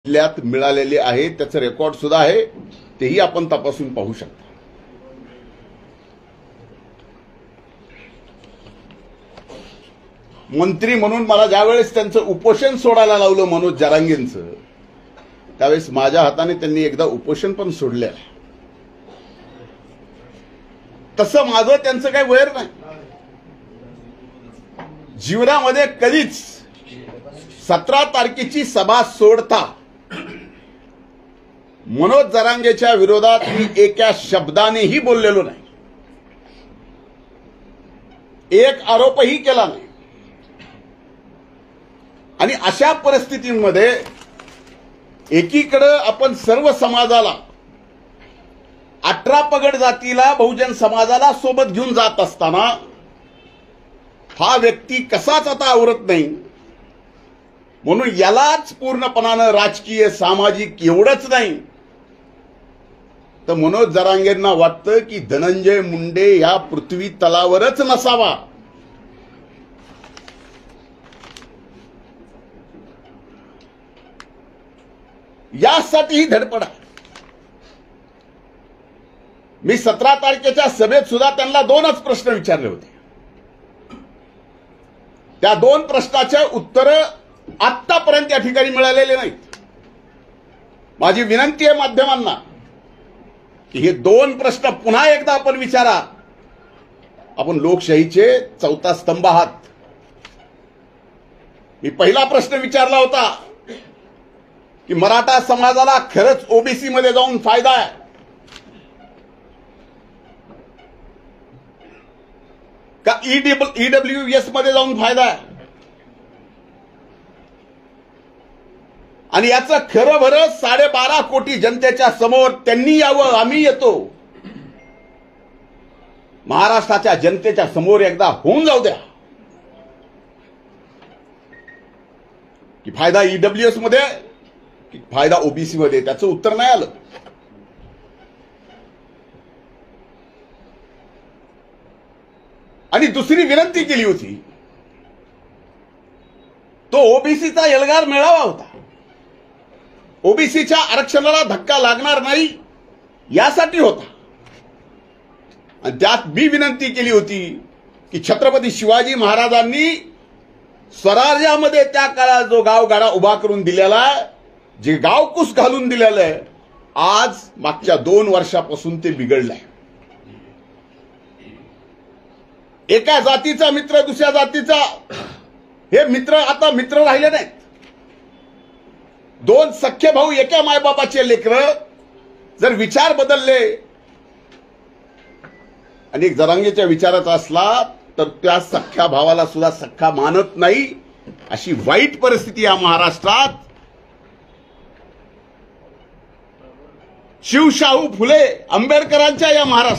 जिल्ह्यात मिळालेली आहे, त्याचं रेकॉर्ड सुद्धा आहे, तेही आपण तपासून पाहू शकता। मंत्री म्हणून मला ज्यावेळेस त्यांचं उपोषण सोडायला लावलं मनोज जरांगेंचं, त्यावेळेस माझ्या हाताने त्यांनी एकदा उपोषण पण सोडले आहे। तसं माझं त्यांचं काही वैर नाही। जीवनामध्ये कधीच 17 तारखेची सभा सोडता मनोज जरांगेच्या विरोधात मी एका शब्दानेही बोललेलो नाही, एक आरोपही केला नाही। आणि अशा परिस्थितीमध्ये एकीकडे आपण सर्व समाजाला 18 पगड जातीला बहुजन समाजाला सोबत घेऊन जात असताना हा व्यक्ती कसाच आता आवरत नाही, म्हणून यालाच पूर्णपणाने राजकीय सामाजिक एवढंच नाही तर मनोज जरांगेंना वाटतं की धनंजय मुंडे या पृथ्वी तलावरच नसावा। यासाठी ही धडपड आहे। मी 17 तारखेच्या सभेत सुद्धा त्यांना 2च प्रश्न विचारले होते। त्या 2 प्रश्नाचे उत्तर आतापर्यंत या ठिकाणी मिळालेले नाहीत। माझी विनंती आहे माध्यमांना की हे 2 प्रश्न पुन्हा एकदा आपण विचारा। आपण लोकशाहीचे 4था स्तंभ आहात। मी पहिला प्रश्न विचारला होता की मराठा समाजाला खरंच ओबीसी मध्ये जाऊन फायदा आहे का ईडब्ल्यूएस मध्ये जाऊन फायदा आहे, आणि याचं खरं भरं 12.5 कोटी जनतेच्या समोर त्यांनी यावं, आम्ही येतो। महाराष्ट्राच्या जनतेच्या समोर एकदा होऊन जाऊ द्या की फायदा ईडब्ल्यूएस मध्ये की फायदा ओबीसी मध्ये, त्याचं उत्तर नाही आलं। आणि दुसरी विनंती केली होती तो ओबीसीचा एल्गार मेळावा होता। ओबीसीच्या आरक्षणाला धक्का लागणार नाही यासाठी होता। आणि त्यात मी विनंती केली होती की छत्रपती शिवाजी महाराजांनी स्वराज्यामध्ये त्या काळात जो गावगाडा उभा करून दिलेला, जे गावकुस घालून दिलेलं आहे, आज मागच्या 2 वर्षापासून ते बिघडलंय। एका जातीचा मित्र दुसऱ्या जातीचा हे मित्र आता मित्र राहिले नाहीत। 2 सख्खे भाऊ एका मायबापाचे लेकरं जर विचार बदलले आणि एक जरांगेच्या विचाराचा असला तर त्या सख्ख्या भावाला सुद्धा सख्खा मानत नाही, अशी वाईट परिस्थिती या महाराष्ट्रात। शिवशाहू फुले आंबेडकरांच्या या महाराष्ट्रात